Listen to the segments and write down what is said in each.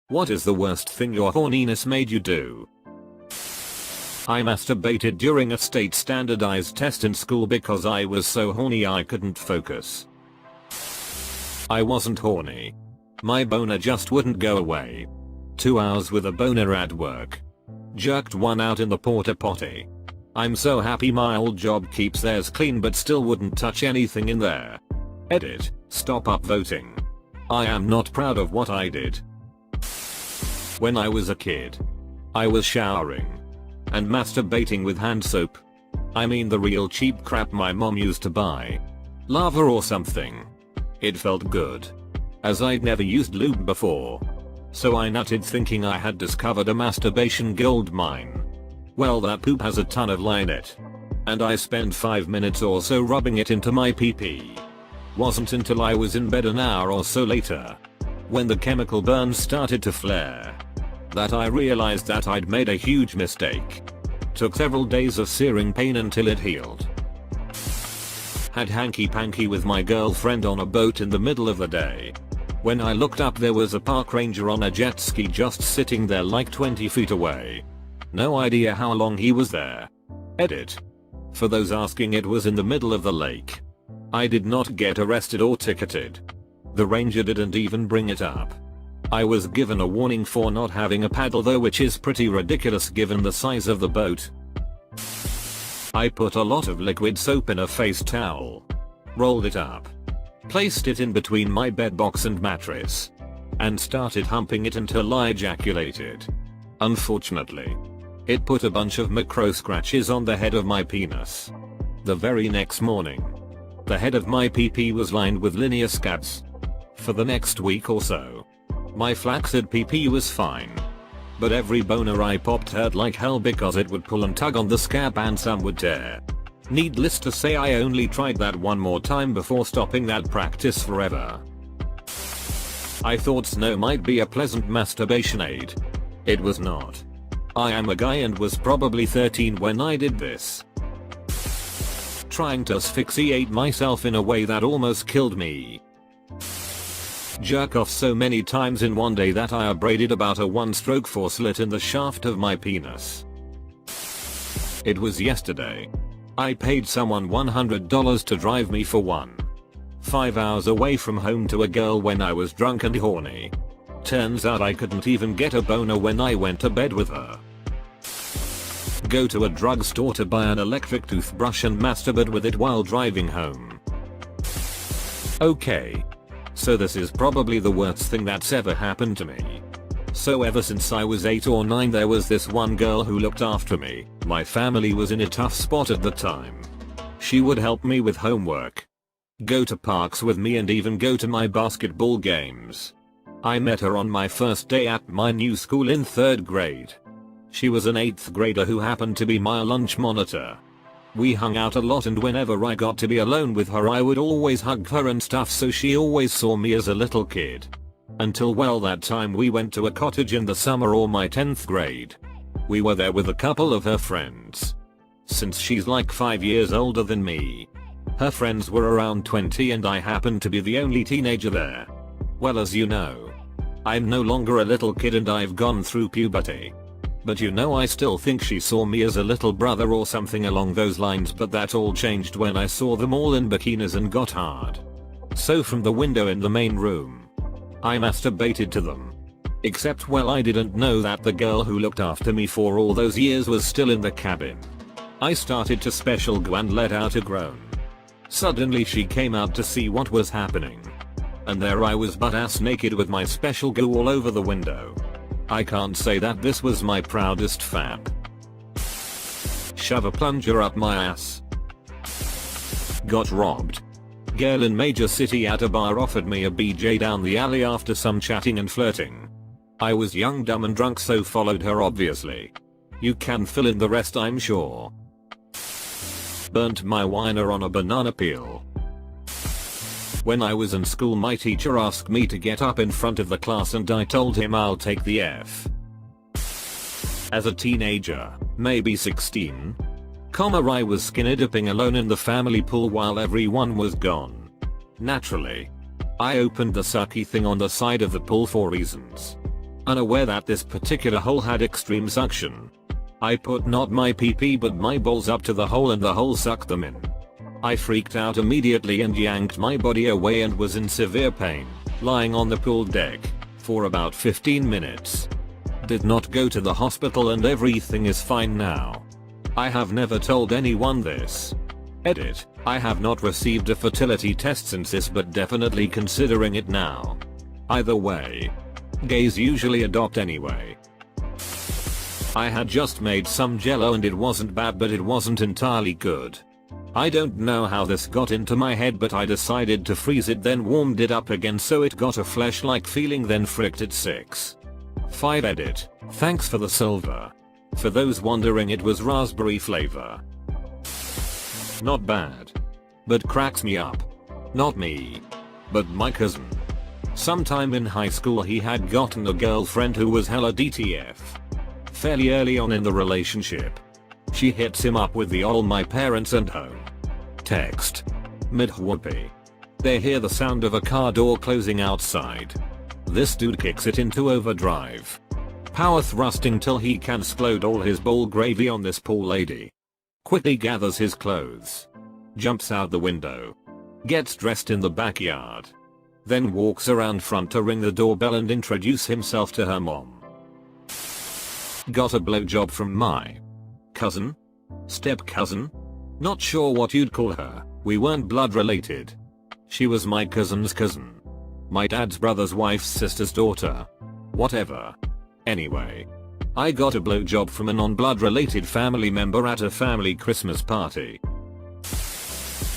What is the worst thing your horniness made you do? I masturbated during a state standardized test in school because I was so horny I couldn't focus. I wasn't horny. My boner just wouldn't go away. 2 hours with a boner at work. Jerked one out in the porta potty. I'm so happy my old job keeps theirs clean but still wouldn't touch anything in there. Edit, stop upvoting. I am not proud of what I did. When I was a kid, I was showering and masturbating with hand soap. I mean the real cheap crap my mom used to buy. Lava or something. It felt good, as I'd never used lube before. So I nutted thinking I had discovered a masturbation gold mine. Well, that poop has a ton of lye in it. And I spent 5 minutes or so rubbing it into my pee-pee. Wasn't until I was in bed an hour or so later, when the chemical burns started to flare, that I realized that I'd made a huge mistake. Took several days of searing pain until it healed. Had hanky-panky with my girlfriend on a boat in the middle of the day. When I looked up there was a park ranger on a jet ski just sitting there like 20 feet away. No idea how long he was there. Edit. For those asking, it was in the middle of the lake. I did not get arrested or ticketed. The ranger didn't even bring it up. I was given a warning for not having a paddle though, which is pretty ridiculous given the size of the boat. I put a lot of liquid soap in a face towel. Rolled it up. Placed it in between my bed box and mattress. And started humping it until I ejaculated. Unfortunately, it put a bunch of micro scratches on the head of my penis. The very next morning, the head of my pee-pee was lined with linear scabs. For the next week or so, my flaccid pee-pee was fine. But every boner I popped hurt like hell because it would pull and tug on the scab and some would tear. Needless to say, I only tried that one more time before stopping that practice forever. I thought snow might be a pleasant masturbation aid. It was not. I am a guy and was probably 13 when I did this. Trying to asphyxiate myself in a way that almost killed me. Jerk off so many times in one day that I abraded about a 1-stroke 4 slit in the shaft of my penis. It was yesterday. I paid someone $100 to drive me for 5 hours away from home to a girl when I was drunk and horny. Turns out I couldn't even get a boner when I went to bed with her. Go to a drugstore to buy an electric toothbrush and masturbate with it while driving home. Okay. So this is probably the worst thing that's ever happened to me. So ever since I was 8 or 9 there was this one girl who looked after me. My family was in a tough spot at the time. She would help me with homework, go to parks with me, and even go to my basketball games. I met her on my first day at my new school in 3rd grade. She was an 8th grader who happened to be my lunch monitor. We hung out a lot, and whenever I got to be alone with her I would always hug her and stuff, so she always saw me as a little kid. Until well, that time we went to a cottage in the summer or my 10th grade. We were there with a couple of her friends. Since she's like 5 years older than me, her friends were around 20 and I happened to be the only teenager there. Well, as you know, I'm no longer a little kid and I've gone through puberty. But you know, I still think she saw me as a little brother or something along those lines, but that all changed when I saw them all in bikinis and got hard. So from the window in the main room, I masturbated to them. Except, well, I didn't know that the girl who looked after me for all those years was still in the cabin. I started to special go and let out a groan. Suddenly she came out to see what was happening. And there I was, butt-ass naked with my special go all over the window. I can't say that this was my proudest fap. Shove a plunger up my ass. Got robbed. Girl in major city at a bar offered me a BJ down the alley after some chatting and flirting. I was young, dumb and drunk, so followed her obviously. You can fill in the rest, I'm sure. Burnt my whiner on a banana peel. When I was in school my teacher asked me to get up in front of the class and I told him I'll take the F. As a teenager, maybe 16, I was skinny dipping alone in the family pool while everyone was gone. Naturally, I opened the sucky thing on the side of the pool for reasons. unaware that this particular hole had extreme suction. I put not my pee but my balls up to the hole and the hole sucked them in. I freaked out immediately and yanked my body away and was in severe pain, lying on the pool deck, for about 15 minutes. Did not go to the hospital and everything is fine now. I have never told anyone this. Edit, I have not received a fertility test since this but definitely considering it now. Either way. Gays usually adopt anyway. I had just made some jello and it wasn't bad but it wasn't entirely good. I don't know how this got into my head but I decided to freeze it then warmed it up again so it got a flesh-like feeling then fricked it 6. 5 Edit, thanks for the silver. For those wondering it was raspberry flavor. Not bad. But cracks me up. Not me. But my cousin. Sometime in high school he had gotten a girlfriend who was hella DTF. Fairly early on in the relationship. She hits him up with the "all my parents and home" text. Mid-whoopee. They hear the sound of a car door closing outside. This dude kicks it into overdrive. Power thrusting till he can explode all his bowl gravy on this poor lady. Quickly gathers his clothes. Jumps out the window. Gets dressed in the backyard. Then walks around front to ring the doorbell and introduce himself to her mom. Got a blowjob from my cousin? Step cousin? Not sure what you'd call her, we weren't blood related. She was my cousin's cousin. My dad's brother's wife's sister's daughter. Whatever. Anyway. I got a blowjob from a non-blood related family member at a family Christmas party.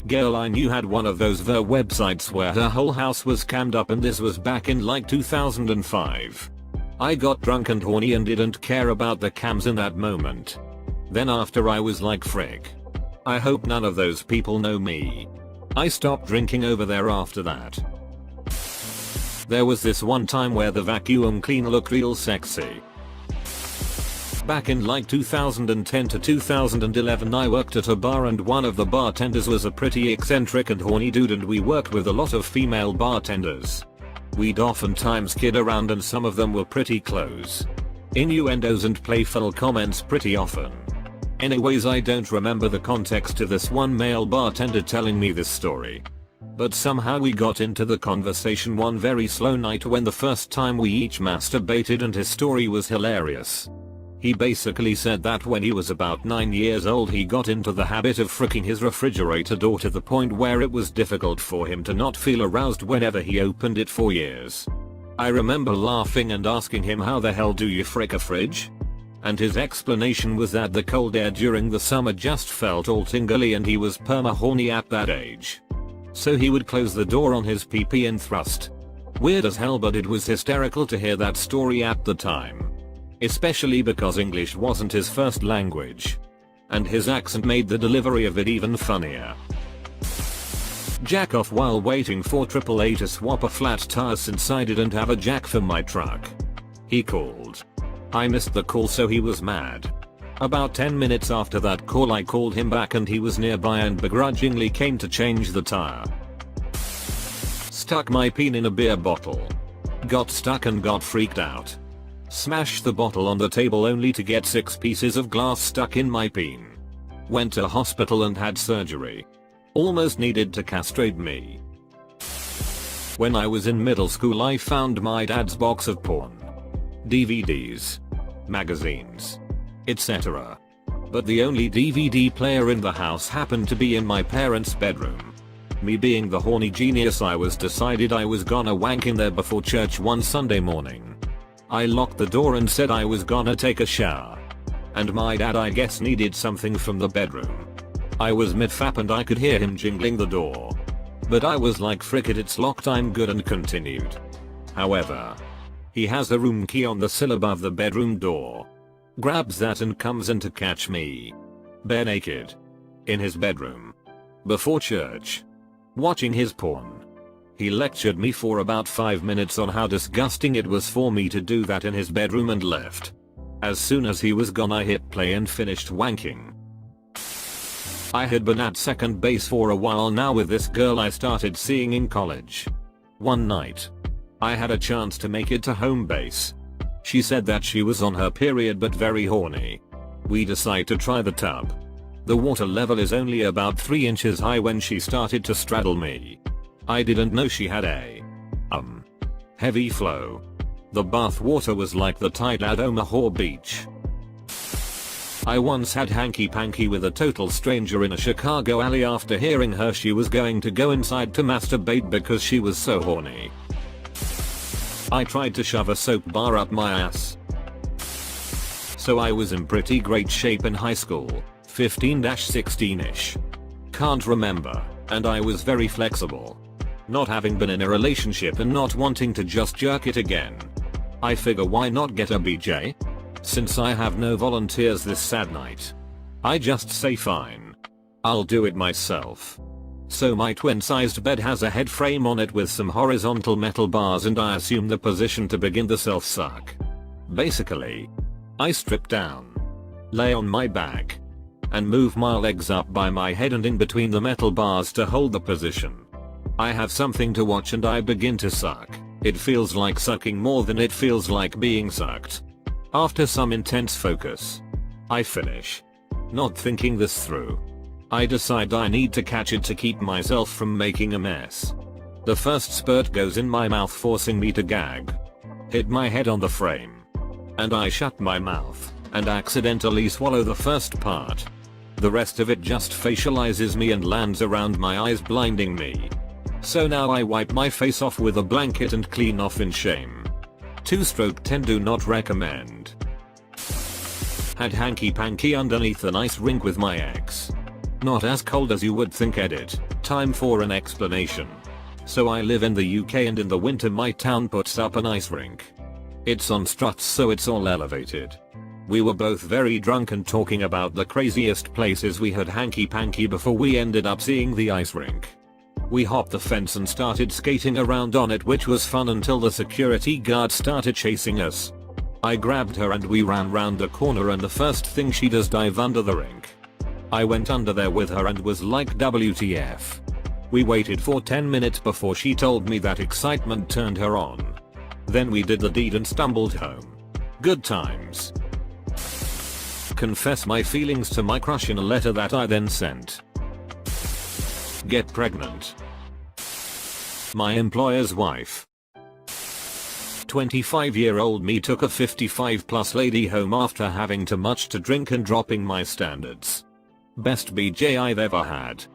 Girl I knew had one of those websites where her whole house was cammed up and this was back in like 2005. I got drunk and horny and didn't care about the cams in that moment. Then after I was like frick. I hope none of those people know me. I stopped drinking over there after that. There was this one time where the vacuum cleaner looked real sexy. Back in like 2010 to 2011 I worked at a bar and one of the bartenders was a pretty eccentric and horny dude and we worked with a lot of female bartenders. We'd oftentimes kid around and some of them were pretty close. Innuendos and playful comments pretty often. Anyways I don't remember the context to this one male bartender telling me this story. But somehow we got into the conversation one very slow night when the first time we each masturbated and his story was hilarious. He basically said that when he was about 9 years old he got into the habit of fricking his refrigerator door to the point where it was difficult for him to not feel aroused whenever he opened it for years. I remember laughing and asking him how the hell do you frick a fridge? And his explanation was that the cold air during the summer just felt all tingly and he was perma horny at that age. So he would close the door on his pee and thrust. Weird as hell but it was hysterical to hear that story at the time. Especially because English wasn't his first language. And his accent made the delivery of it even funnier. Jack off while waiting for AAA to swap a flat tire since I didn't have a jack for my truck. He called. I missed the call so he was mad. About 10 minutes after that call I called him back and he was nearby and begrudgingly came to change the tire. Stuck my peen in a beer bottle. Got stuck and got freaked out. Smashed the bottle on the table only to get 6 pieces of glass stuck in my peen. Went to hospital and had surgery. Almost needed to castrate me. When I was in middle school I found my dad's box of porn. DVDs. Magazines. Etc. But the only DVD player in the house happened to be in my parents' bedroom. Me being the horny genius I was decided I was gonna wank in there before church one Sunday morning. I locked the door and said I was gonna take a shower. And my dad I guess needed something from the bedroom. I was mid-fap and I could hear him jingling the door. But I was like frick it, it's locked, I'm good, and continued. However, he has a room key on the sill above the bedroom door. Grabs that and comes in to catch me. Bare naked. In his bedroom. Before church. Watching his porn. He lectured me for about 5 minutes on how disgusting it was for me to do that in his bedroom and left. As soon as he was gone I hit play and finished wanking. I had been at second base for a while now with this girl I started seeing in college. One night. I had a chance to make it to home base. She said that she was on her period but very horny. We decide to try the tub. The water level is only about 3 inches high when she started to straddle me. I didn't know she had a heavy flow. The bath water was like the tide at Omaha Beach. I once had hanky-panky with a total stranger in a Chicago alley. After hearing her, she was going to go inside to masturbate because she was so horny. I tried to shove a soap bar up my ass. So I was in pretty great shape in high school, 15-16ish. Can't remember, and I was very flexible. Not having been in a relationship and not wanting to just jerk it again. I figure why not get a BJ? Since I have no volunteers this sad night, I just say fine. I'll do it myself. So my twin-sized bed has a head frame on it with some horizontal metal bars, and I assume the position to begin the self-suck. Basically, I strip down, lay on my back, and move my legs up by my head and in between the metal bars to hold the position. I have something to watch and I begin to suck. It feels like sucking more than it feels like being sucked. After some intense focus, I finish. Not thinking this through, I decide I need to catch it to keep myself from making a mess. The first spurt goes in my mouth, forcing me to gag. Hit my head on the frame, and I shut my mouth and accidentally swallow the first part. The rest of it just facializes me and lands around my eyes, blinding me. So now I wipe my face off with a blanket and clean off in shame. 2-stroke 10 do not recommend. Had hanky-panky underneath an ice rink with my ex. Not as cold as you would think. Edit. Time for an explanation. So I live in the UK, and in the winter my town puts up an ice rink. It's on struts, so it's all elevated. We were both very drunk and talking about the craziest places we had hanky-panky before we ended up seeing the ice rink. We hopped the fence and started skating around on it, which was fun until the security guard started chasing us. I grabbed her and we ran round the corner, and the first thing she does, dive under the rink. I went under there with her and was like, WTF. We waited for 10 minutes before she told me that excitement turned her on. Then we did the deed and stumbled home. Good times. Confess my feelings to my crush in a letter that I then sent. Get pregnant. My employer's wife. 25-year-old me took a 55 plus lady home after having too much to drink and dropping my standards. Best BJ I've ever had.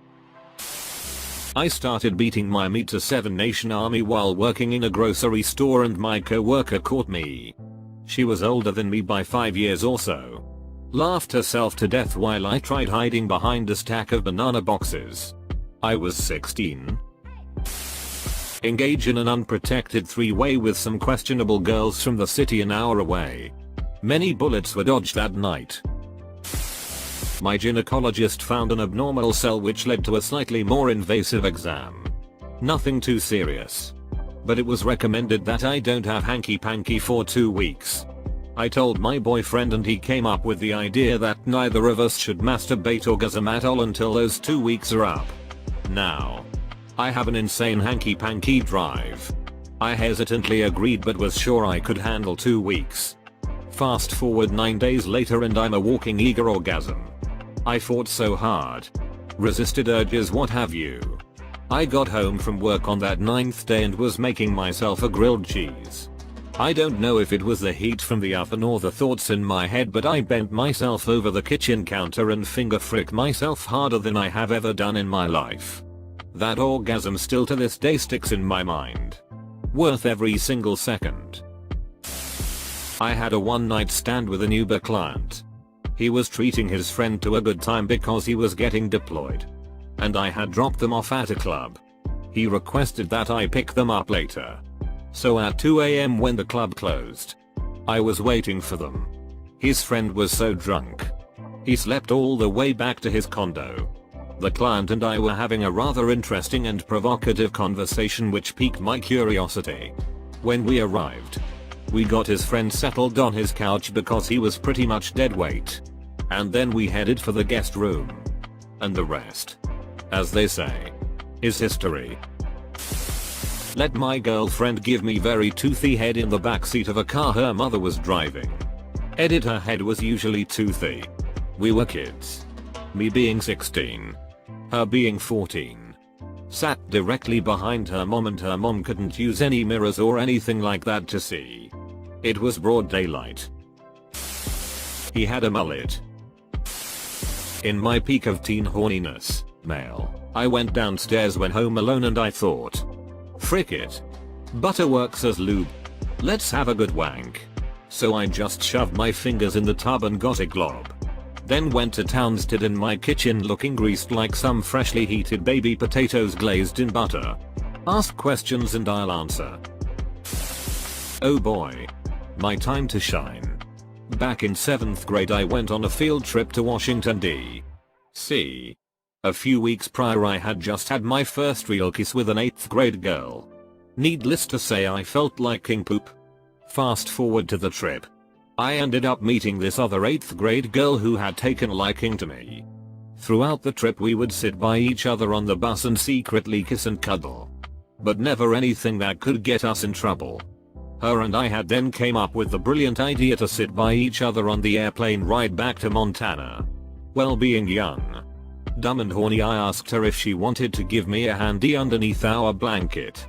I started beating my meat to 7 Nation Army while working in a grocery store, and my co-worker caught me. She was older than me by 5 years or so. Laughed herself to death while I tried hiding behind a stack of banana boxes. I was 16. Engage in an unprotected 3-way with some questionable girls from the city an hour away. Many bullets were dodged that night. My gynecologist found an abnormal cell which led to a slightly more invasive exam. Nothing too serious. But it was recommended that I don't have hanky-panky for 2 weeks. I told my boyfriend and he came up with the idea that neither of us should masturbate or orgasm at all until those 2 weeks are up. Now, I have an insane hanky-panky drive. I hesitantly agreed but was sure I could handle 2 weeks. Fast forward 9 days later and I'm a walking eager orgasm. I fought so hard. Resisted urges, what have you. I got home from work on that 9th day and was making myself a grilled cheese. I don't know if it was the heat from the oven or the thoughts in my head, but I bent myself over the kitchen counter and finger fricked myself harder than I have ever done in my life. That orgasm still to this day sticks in my mind. Worth every single second. I had a one-night stand with an Uber client. He was treating his friend to a good time because he was getting deployed. And I had dropped them off at a club. He requested that I pick them up later. So at 2 AM when the club closed, I was waiting for them. His friend was so drunk, he slept all the way back to his condo. The client and I were having a rather interesting and provocative conversation which piqued my curiosity. When we arrived, we got his friend settled on his couch because he was pretty much dead weight. And then we headed for the guest room. And the rest, as they say, is history. Let my girlfriend give me very toothy head in the backseat of a car her mother was driving. Edit, her head was usually toothy. We were kids. Me being 16. Her being 14. Sat directly behind her mom and her mom couldn't use any mirrors or anything like that to see. It was broad daylight. He had a mullet. In my peak of teen horniness, male, I went downstairs when home alone and I thought, frick it. Butter works as lube. Let's have a good wank. So I just shoved my fingers in the tub and got a glob. Then went to town, stood in my kitchen looking greased like some freshly heated baby potatoes glazed in butter. Ask questions and I'll answer. Oh boy. My time to shine. Back in 7th grade I went on a field trip to Washington D.C. A few weeks prior I had just had my first real kiss with an 8th grade girl. Needless to say I felt like king poop. Fast forward to the trip. I ended up meeting this other 8th grade girl who had taken a liking to me. Throughout the trip we would sit by each other on the bus and secretly kiss and cuddle. But never anything that could get us in trouble. Her and I had then came up with the brilliant idea to sit by each other on the airplane ride back to Montana. Well, being young, dumb and horny, I asked her if she wanted to give me a handy underneath our blanket.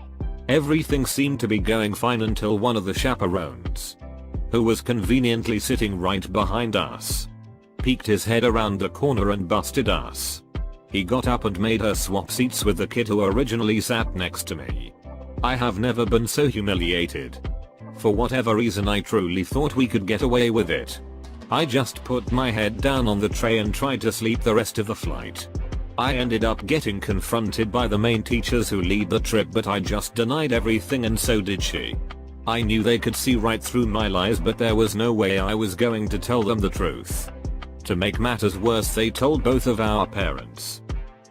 Everything seemed to be going fine until one of the chaperones, who was conveniently sitting right behind us, peeked his head around the corner and busted us. He got up and made her swap seats with the kid who originally sat next to me. I have never been so humiliated. For whatever reason I truly thought we could get away with it. I just put my head down on the tray and tried to sleep the rest of the flight. I ended up getting confronted by the main teachers who lead the trip, but I just denied everything and so did she. I knew they could see right through my lies, but there was no way I was going to tell them the truth. To make matters worse, they told both of our parents.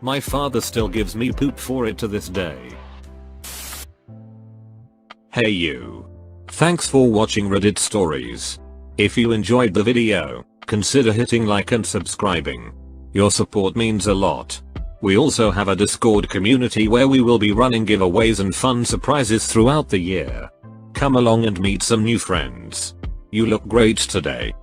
My father still gives me poop for it to this day. Hey you. Thanks for watching Reddit Stories. If you enjoyed the video, consider hitting like and subscribing. Your support means a lot. We also have a Discord community where we will be running giveaways and fun surprises throughout the year. Come along and meet some new friends. You look great today.